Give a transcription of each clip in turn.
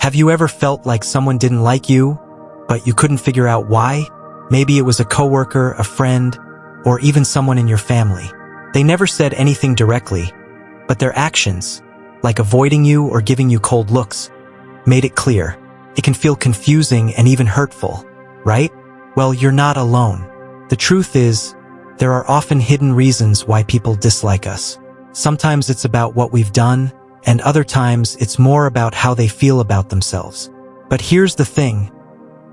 Have you ever felt like someone didn't like you, but you couldn't figure out why? Maybe it was a coworker, a friend, or even someone in your family. They never said anything directly, but their actions, like avoiding you or giving you cold looks, made it clear. It can feel confusing and even hurtful, right? Well, you're not alone. The truth is, there are often hidden reasons why people dislike us. Sometimes it's about what we've done, and other times it's more about how they feel about themselves. But here's the thing.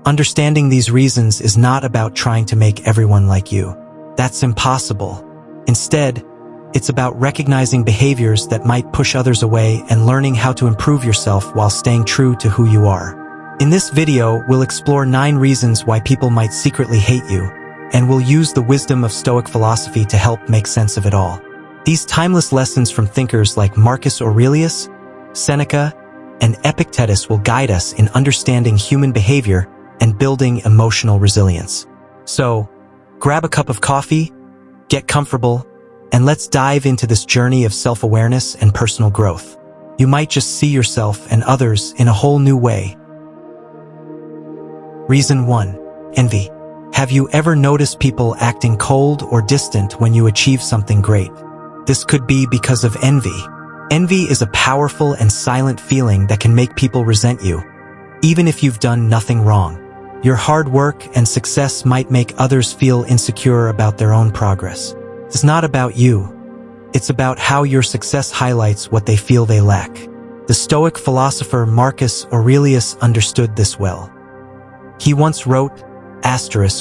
Understanding these reasons is not about trying to make everyone like you. That's impossible. Instead, it's about recognizing behaviors that might push others away and learning how to improve yourself while staying true to who you are. In this video, we'll explore 9 reasons why people might secretly hate you, and we'll use the wisdom of Stoic philosophy to help make sense of it all. These timeless lessons from thinkers like Marcus Aurelius, Seneca, and Epictetus will guide us in understanding human behavior and building emotional resilience. So, grab a cup of coffee, get comfortable, and let's dive into this journey of self-awareness and personal growth. You might just see yourself and others in a whole new way. Reason 1. Envy. Have you ever noticed people acting cold or distant when you achieve something great? This could be because of envy. Envy is a powerful and silent feeling that can make people resent you, even if you've done nothing wrong. Your hard work and success might make others feel insecure about their own progress. It's not about you. It's about how your success highlights what they feel they lack. The Stoic philosopher Marcus Aurelius understood this well. He once wrote,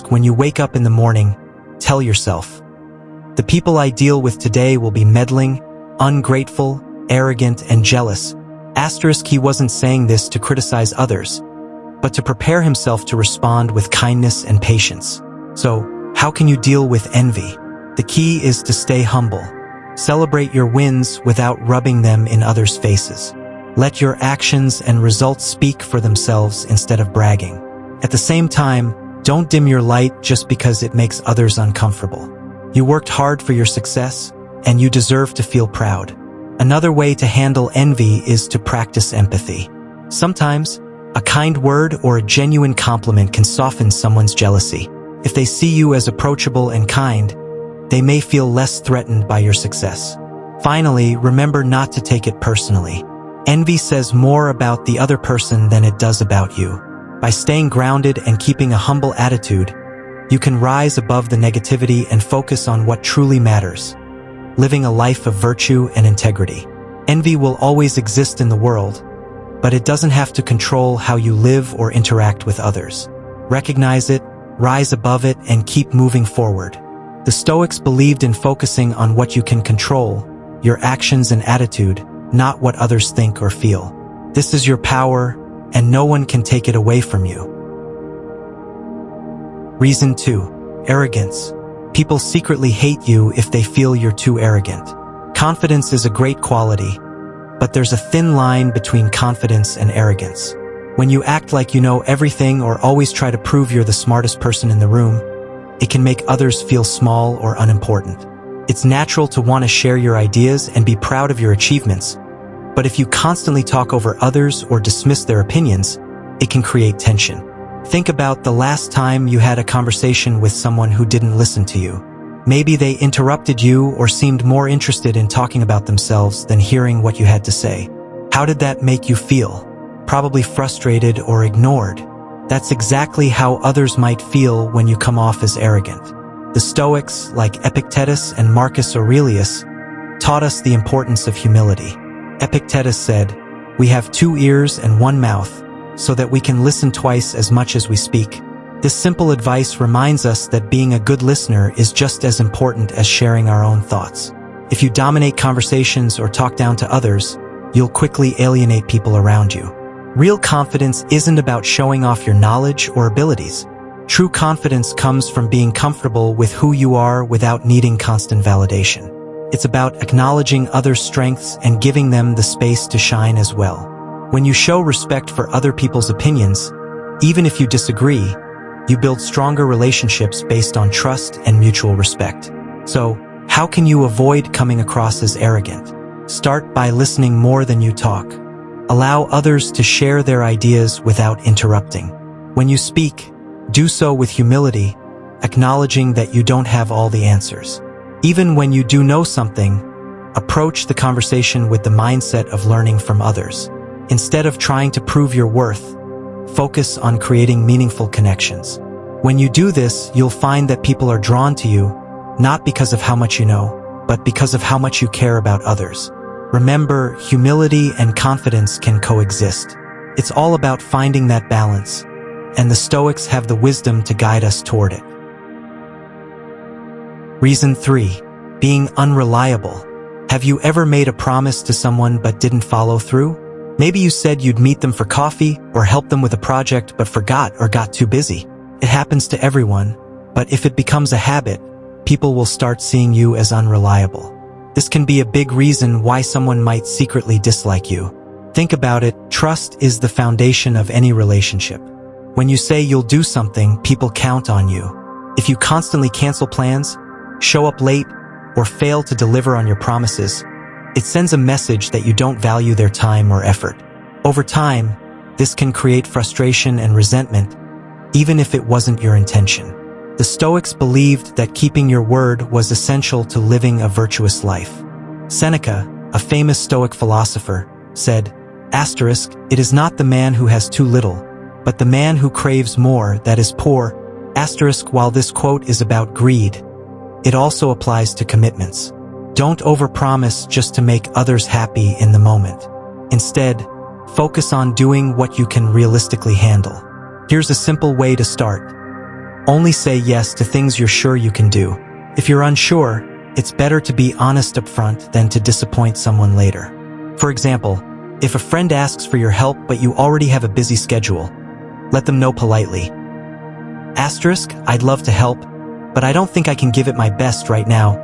"When you wake up in the morning, tell yourself, the people I deal with today will be meddling, ungrateful, arrogant, and jealous." He wasn't saying this to criticize others, but to prepare himself to respond with kindness and patience. So, how can you deal with envy? The key is to stay humble. Celebrate your wins without rubbing them in others' faces. Let your actions and results speak for themselves instead of bragging. At the same time, don't dim your light just because it makes others uncomfortable. You worked hard for your success, and you deserve to feel proud. Another way to handle envy is to practice empathy. Sometimes, a kind word or a genuine compliment can soften someone's jealousy. If they see you as approachable and kind, they may feel less threatened by your success. Finally, remember not to take it personally. Envy says more about the other person than it does about you. By staying grounded and keeping a humble attitude, you can rise above the negativity and focus on what truly matters, living a life of virtue and integrity. Envy will always exist in the world, but it doesn't have to control how you live or interact with others. Recognize it, rise above it, and keep moving forward. The Stoics believed in focusing on what you can control, your actions and attitude, not what others think or feel. This is your power, and no one can take it away from you. Reason 2. Arrogance. People secretly hate you if they feel you're too arrogant. Confidence is a great quality, but there's a thin line between confidence and arrogance. When you act like you know everything or always try to prove you're the smartest person in the room, it can make others feel small or unimportant. It's natural to want to share your ideas and be proud of your achievements, but if you constantly talk over others or dismiss their opinions, it can create tension. Think about the last time you had a conversation with someone who didn't listen to you. Maybe they interrupted you or seemed more interested in talking about themselves than hearing what you had to say. How did that make you feel? Probably frustrated or ignored. That's exactly how others might feel when you come off as arrogant. The Stoics, like Epictetus and Marcus Aurelius, taught us the importance of humility. Epictetus said, "We have 2 ears and 1 mouth, so that we can listen twice as much as we speak." This simple advice reminds us that being a good listener is just as important as sharing our own thoughts. If you dominate conversations or talk down to others, you'll quickly alienate people around you. Real confidence isn't about showing off your knowledge or abilities. True confidence comes from being comfortable with who you are without needing constant validation. It's about acknowledging others' strengths and giving them the space to shine as well. When you show respect for other people's opinions, even if you disagree, you build stronger relationships based on trust and mutual respect. So, how can you avoid coming across as arrogant? Start by listening more than you talk. Allow others to share their ideas without interrupting. When you speak, do so with humility, acknowledging that you don't have all the answers. Even when you do know something, approach the conversation with the mindset of learning from others. Instead of trying to prove your worth, focus on creating meaningful connections. When you do this, you'll find that people are drawn to you, not because of how much you know, but because of how much you care about others. Remember, humility and confidence can coexist. It's all about finding that balance, and the Stoics have the wisdom to guide us toward it. Reason 3. Being unreliable. Have you ever made a promise to someone but didn't follow through? Maybe you said you'd meet them for coffee or help them with a project but forgot or got too busy. It happens to everyone, but if it becomes a habit, people will start seeing you as unreliable. This can be a big reason why someone might secretly dislike you. Think about it, trust is the foundation of any relationship. When you say you'll do something, people count on you. If you constantly cancel plans, show up late, or fail to deliver on your promises, it sends a message that you don't value their time or effort. Over time, this can create frustration and resentment, even if it wasn't your intention. The Stoics believed that keeping your word was essential to living a virtuous life. Seneca, a famous Stoic philosopher, said, "It is not the man who has too little, but the man who craves more that is poor." While this quote is about greed, it also applies to commitments. Don't overpromise just to make others happy in the moment. Instead, focus on doing what you can realistically handle. Here's a simple way to start. Only say yes to things you're sure you can do. If you're unsure, it's better to be honest up front than to disappoint someone later. For example, if a friend asks for your help but you already have a busy schedule, let them know politely. I'd love to help, but I don't think I can give it my best right now.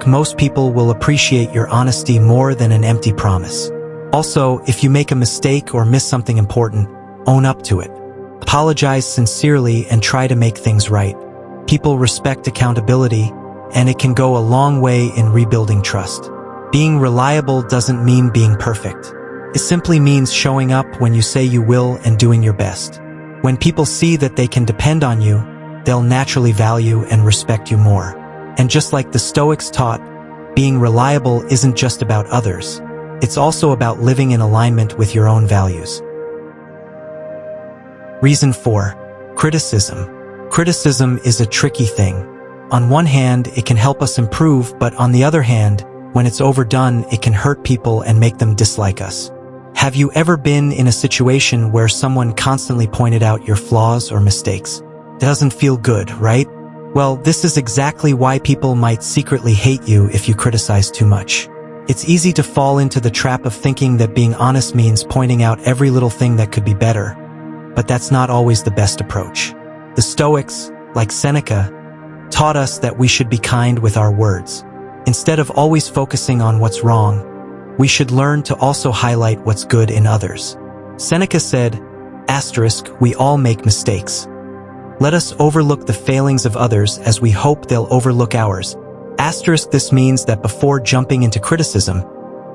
Most people will appreciate your honesty more than an empty promise. Also, if you make a mistake or miss something important, own up to it. Apologize sincerely and try to make things right. People respect accountability, and it can go a long way in rebuilding trust. Being reliable doesn't mean being perfect. It simply means showing up when you say you will and doing your best. When people see that they can depend on you, they'll naturally value and respect you more. And just like the Stoics taught, being reliable isn't just about others. It's also about living in alignment with your own values. Reason 4. Criticism. Criticism is a tricky thing. On one hand, it can help us improve, but on the other hand, when it's overdone, it can hurt people and make them dislike us. Have you ever been in a situation where someone constantly pointed out your flaws or mistakes? It doesn't feel good, right? Well, this is exactly why people might secretly hate you if you criticize too much. It's easy to fall into the trap of thinking that being honest means pointing out every little thing that could be better, but that's not always the best approach. The Stoics, like Seneca, taught us that we should be kind with our words. Instead of always focusing on what's wrong, we should learn to also highlight what's good in others. Seneca said, "We all make mistakes. Let us overlook the failings of others as we hope they'll overlook ours." This means that before jumping into criticism,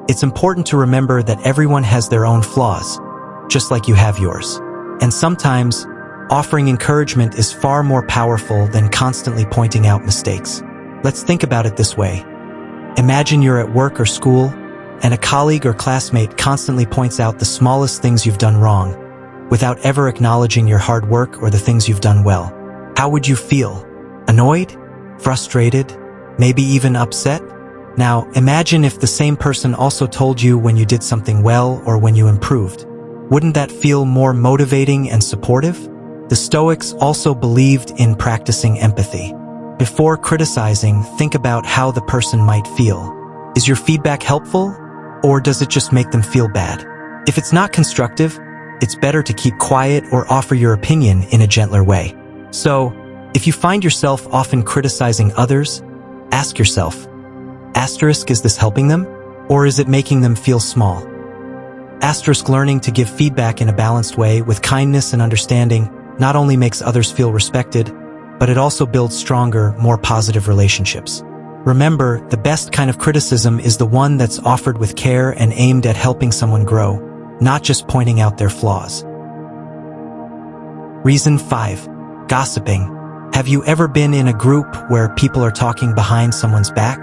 it's important to remember that everyone has their own flaws, just like you have yours. And sometimes, offering encouragement is far more powerful than constantly pointing out mistakes. Let's think about it this way. Imagine you're at work or school, and a colleague or classmate constantly points out the smallest things you've done wrong, without ever acknowledging your hard work or the things you've done well. How would you feel? Annoyed? Frustrated? Maybe even upset? Now, imagine if the same person also told you when you did something well or when you improved. Wouldn't that feel more motivating and supportive? The Stoics also believed in practicing empathy. Before criticizing, think about how the person might feel. Is your feedback helpful, or does it just make them feel bad? If it's not constructive, it's better to keep quiet or offer your opinion in a gentler way. So, if you find yourself often criticizing others, ask yourself, is this helping them, or is it making them feel small? Learning to give feedback in a balanced way with kindness and understanding not only makes others feel respected, but it also builds stronger, more positive relationships. Remember, the best kind of criticism is the one that's offered with care and aimed at helping someone grow, not just pointing out their flaws. Reason 5. Gossiping. Have you ever been in a group where people are talking behind someone's back?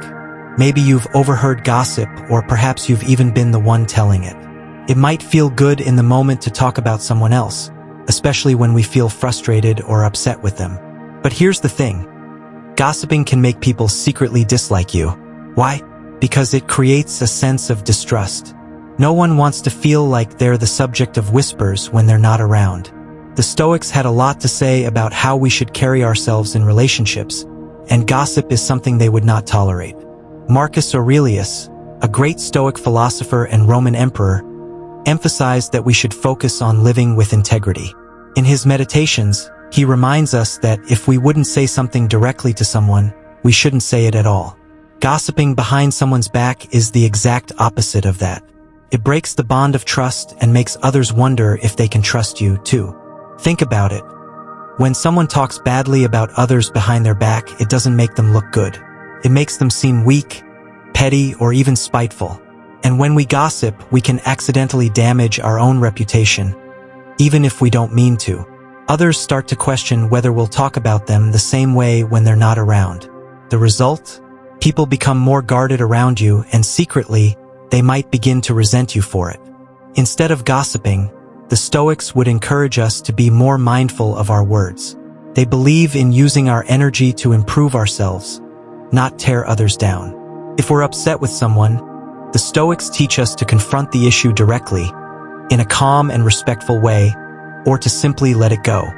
Maybe you've overheard gossip, or perhaps you've even been the one telling it. It might feel good in the moment to talk about someone else, especially when we feel frustrated or upset with them. But here's the thing. Gossiping can make people secretly dislike you. Why? Because it creates a sense of distrust. No one wants to feel like they're the subject of whispers when they're not around. The Stoics had a lot to say about how we should carry ourselves in relationships, and gossip is something they would not tolerate. Marcus Aurelius, a great Stoic philosopher and Roman emperor, emphasized that we should focus on living with integrity. In his meditations, he reminds us that if we wouldn't say something directly to someone, we shouldn't say it at all. Gossiping behind someone's back is the exact opposite of that. It breaks the bond of trust and makes others wonder if they can trust you, too. Think about it. When someone talks badly about others behind their back, it doesn't make them look good. It makes them seem weak, petty, or even spiteful. And when we gossip, we can accidentally damage our own reputation, even if we don't mean to. Others start to question whether we'll talk about them the same way when they're not around. The result? People become more guarded around you, and secretly, they might begin to resent you for it. Instead of gossiping, the Stoics would encourage us to be more mindful of our words. They believe in using our energy to improve ourselves, not tear others down. If we're upset with someone, the Stoics teach us to confront the issue directly, in a calm and respectful way, or to simply let it go.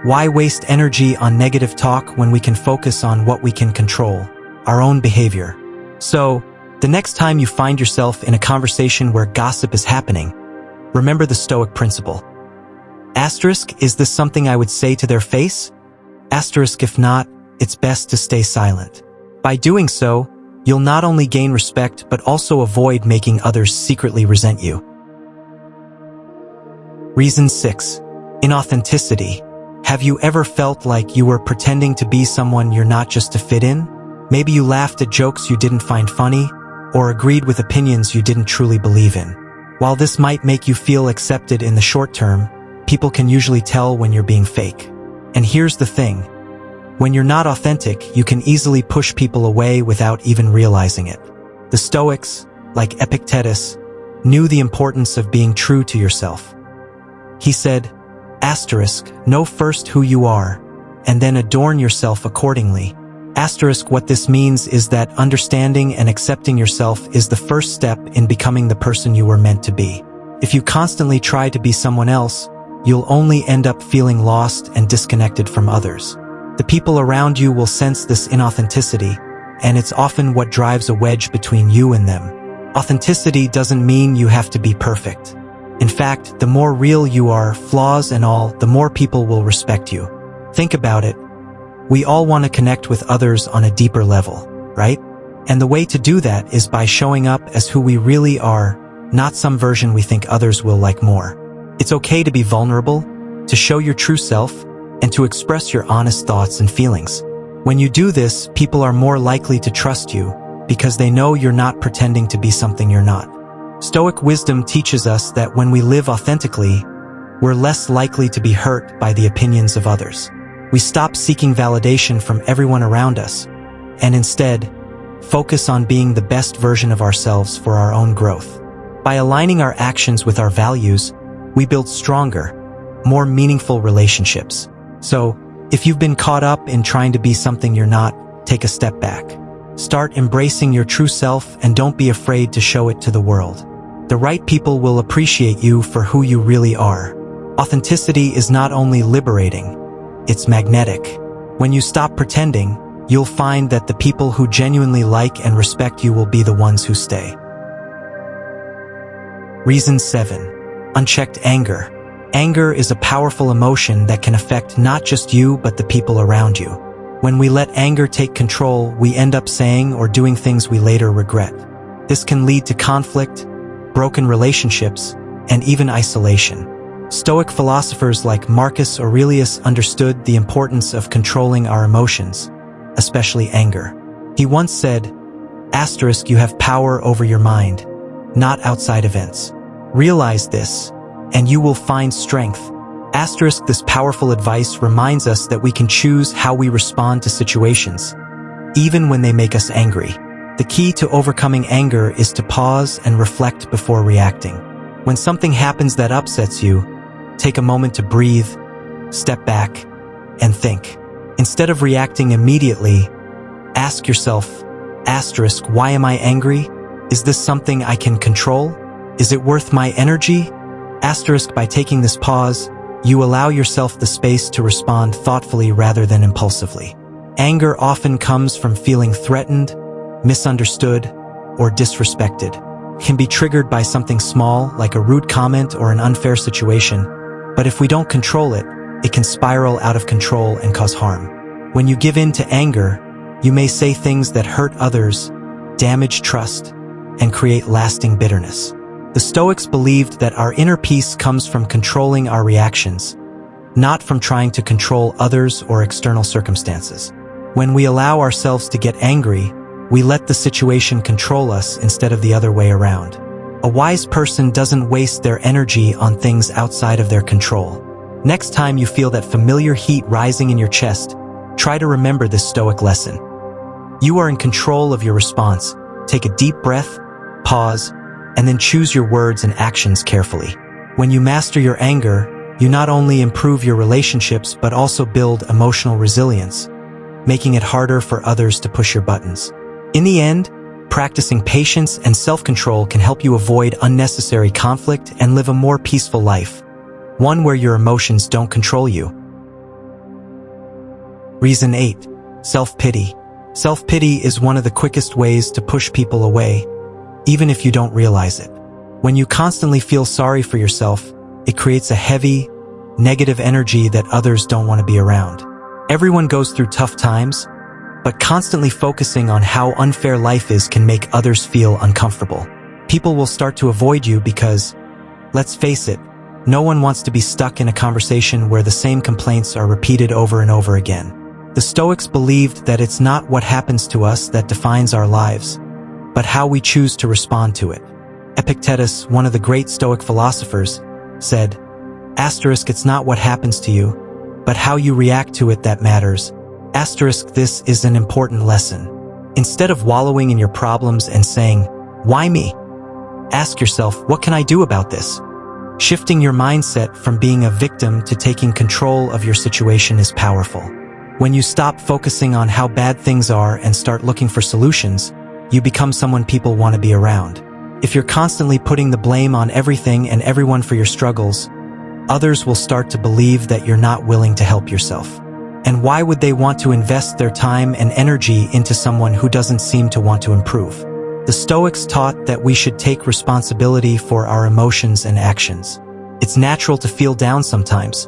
Why waste energy on negative talk when we can focus on what we can control, our own behavior? So, the next time you find yourself in a conversation where gossip is happening, remember the Stoic principle. Asterisk, is this something I would say to their face? Asterisk, if not, it's best to stay silent. By doing so, you'll not only gain respect but also avoid making others secretly resent you. Reason 6. Inauthenticity. Have you ever felt like you were pretending to be someone you're not just to fit in? Maybe you laughed at jokes you didn't find funny, or agreed with opinions you didn't truly believe in. While this might make you feel accepted in the short term, people can usually tell when you're being fake. And here's the thing. When you're not authentic, you can easily push people away without even realizing it. The Stoics, like Epictetus, knew the importance of being true to yourself. He said, asterisk, know first who you are, and then adorn yourself accordingly. Asterisk, what this means is that understanding and accepting yourself is the first step in becoming the person you were meant to be. If you constantly try to be someone else, you'll only end up feeling lost and disconnected from others. The people around you will sense this inauthenticity, and it's often what drives a wedge between you and them. Authenticity doesn't mean you have to be perfect. In fact, the more real you are, flaws and all, the more people will respect you. Think about it. We all want to connect with others on a deeper level, right? And the way to do that is by showing up as who we really are, not some version we think others will like more. It's okay to be vulnerable, to show your true self, and to express your honest thoughts and feelings. When you do this, people are more likely to trust you because they know you're not pretending to be something you're not. Stoic wisdom teaches us that when we live authentically, we're less likely to be hurt by the opinions of others. We stop seeking validation from everyone around us, and instead, focus on being the best version of ourselves for our own growth. By aligning our actions with our values, we build stronger, more meaningful relationships. So, if you've been caught up in trying to be something you're not, take a step back. Start embracing your true self and don't be afraid to show it to the world. The right people will appreciate you for who you really are. Authenticity is not only liberating, it's magnetic. When you stop pretending, you'll find that the people who genuinely like and respect you will be the ones who stay. Reason 7. Unchecked anger. Anger is a powerful emotion that can affect not just you but the people around you. When we let anger take control, we end up saying or doing things we later regret. This can lead to conflict, broken relationships, and even isolation. Stoic philosophers like Marcus Aurelius understood the importance of controlling our emotions, especially anger. He once said, asterisk, you have power over your mind, not outside events. Realize this, and you will find strength. Asterisk, this powerful advice reminds us that we can choose how we respond to situations, even when they make us angry. The key to overcoming anger is to pause and reflect before reacting. When something happens that upsets you, take a moment to breathe, step back, and think. Instead of reacting immediately, ask yourself, asterisk, why am I angry? Is this something I can control? Is it worth my energy? Asterisk, by taking this pause, you allow yourself the space to respond thoughtfully rather than impulsively. Anger often comes from feeling threatened, misunderstood, or disrespected. It can be triggered by something small, like a rude comment or an unfair situation, but if we don't control it, it can spiral out of control and cause harm. When you give in to anger, you may say things that hurt others, damage trust, and create lasting bitterness. The Stoics believed that our inner peace comes from controlling our reactions, not from trying to control others or external circumstances. When we allow ourselves to get angry, we let the situation control us instead of the other way around. A wise person doesn't waste their energy on things outside of their control. Next time you feel that familiar heat rising in your chest, try to remember this Stoic lesson. You are in control of your response. Take a deep breath, pause, and then choose your words and actions carefully. When you master your anger, you not only improve your relationships but also build emotional resilience, making it harder for others to push your buttons. In the end, practicing patience and self-control can help you avoid unnecessary conflict and live a more peaceful life, one where your emotions don't control you. Reason 8. Self-pity. Self-pity is one of the quickest ways to push people away, even if you don't realize it. When you constantly feel sorry for yourself, it creates a heavy, negative energy that others don't want to be around. Everyone goes through tough times, but constantly focusing on how unfair life is can make others feel uncomfortable. People will start to avoid you because, let's face it, no one wants to be stuck in a conversation where the same complaints are repeated over and over again. The Stoics believed that it's not what happens to us that defines our lives, but how we choose to respond to it. Epictetus, one of the great Stoic philosophers, said, asterisk, it's not what happens to you, but how you react to it that matters. Asterisk, this is an important lesson. Instead of wallowing in your problems and saying, why me? Ask yourself, what can I do about this? Shifting your mindset from being a victim to taking control of your situation is powerful. When you stop focusing on how bad things are and start looking for solutions, you become someone people want to be around. If you're constantly putting the blame on everything and everyone for your struggles, others will start to believe that you're not willing to help yourself. And why would they want to invest their time and energy into someone who doesn't seem to want to improve? The Stoics taught that we should take responsibility for our emotions and actions. It's natural to feel down sometimes,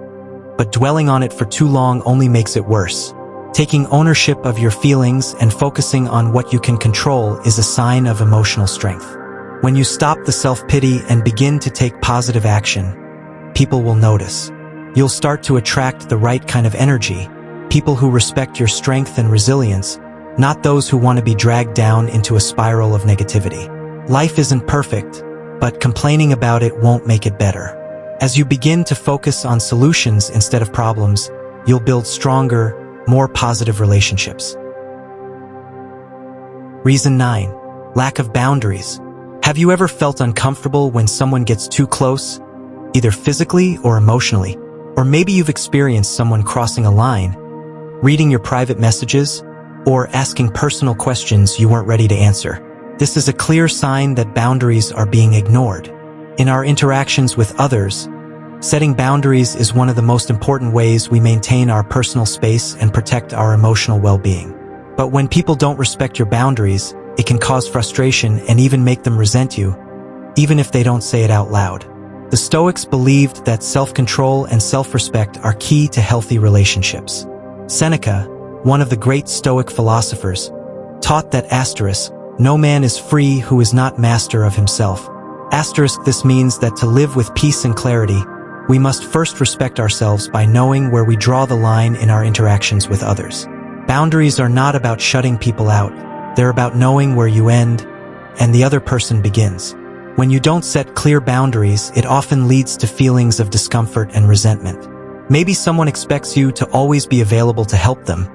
but dwelling on it for too long only makes it worse. Taking ownership of your feelings and focusing on what you can control is a sign of emotional strength. When you stop the self-pity and begin to take positive action, people will notice. You'll start to attract the right kind of energy, people who respect your strength and resilience, not those who want to be dragged down into a spiral of negativity. Life isn't perfect, but complaining about it won't make it better. As you begin to focus on solutions instead of problems, you'll build stronger, more positive relationships. Reason 9. Lack of boundaries. Have you ever felt uncomfortable when someone gets too close, either physically or emotionally? Or maybe you've experienced someone crossing a line, reading your private messages, or asking personal questions you weren't ready to answer. This is a clear sign that boundaries are being ignored. In our interactions with others, setting boundaries is one of the most important ways we maintain our personal space and protect our emotional well-being. But when people don't respect your boundaries, it can cause frustration and even make them resent you, even if they don't say it out loud. The Stoics believed that self-control and self-respect are key to healthy relationships. Seneca, one of the great Stoic philosophers, taught that asterisk, no man is free who is not master of himself. Asterisk, this means that to live with peace and clarity, we must first respect ourselves by knowing where we draw the line in our interactions with others. Boundaries are not about shutting people out. They're about knowing where you end and the other person begins. When you don't set clear boundaries, it often leads to feelings of discomfort and resentment. Maybe someone expects you to always be available to help them,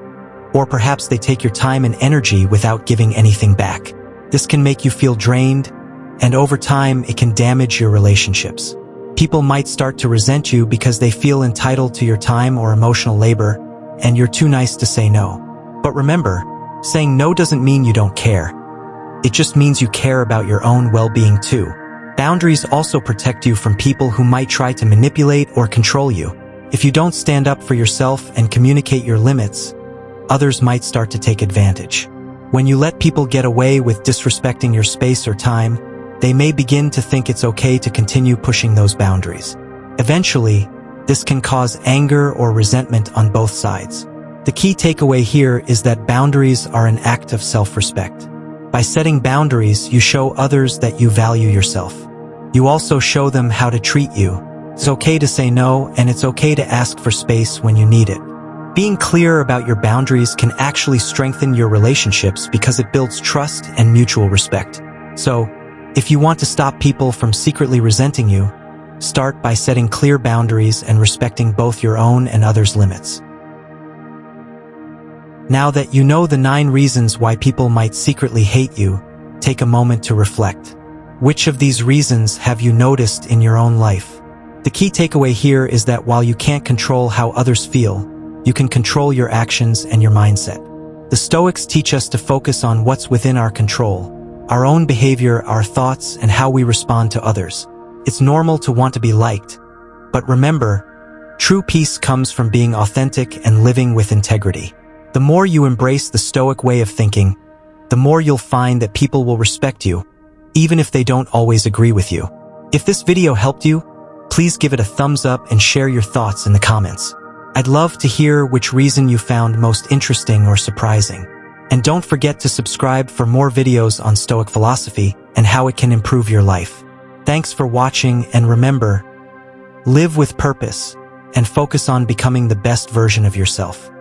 or perhaps they take your time and energy without giving anything back. This can make you feel drained, and over time, it can damage your relationships. People might start to resent you because they feel entitled to your time or emotional labor, and you're too nice to say no. But remember, saying no doesn't mean you don't care. It just means you care about your own well-being too. Boundaries also protect you from people who might try to manipulate or control you. If you don't stand up for yourself and communicate your limits, others might start to take advantage. When you let people get away with disrespecting your space or time, they may begin to think it's okay to continue pushing those boundaries. Eventually, this can cause anger or resentment on both sides. The key takeaway here is that boundaries are an act of self-respect. By setting boundaries, you show others that you value yourself. You also show them how to treat you. It's okay to say no, and it's okay to ask for space when you need it. Being clear about your boundaries can actually strengthen your relationships because it builds trust and mutual respect. So, if you want to stop people from secretly resenting you, start by setting clear boundaries and respecting both your own and others' limits. Now that you know the 9 reasons why people might secretly hate you, take a moment to reflect. Which of these reasons have you noticed in your own life? The key takeaway here is that while you can't control how others feel, you can control your actions and your mindset. The Stoics teach us to focus on what's within our control, our own behavior, our thoughts, and how we respond to others. It's normal to want to be liked, but remember, true peace comes from being authentic and living with integrity. The more you embrace the Stoic way of thinking, the more you'll find that people will respect you, even if they don't always agree with you. If this video helped you, please give it a thumbs up and share your thoughts in the comments. I'd love to hear which reason you found most interesting or surprising. And don't forget to subscribe for more videos on Stoic philosophy and how it can improve your life. Thanks for watching, and remember, live with purpose and focus on becoming the best version of yourself.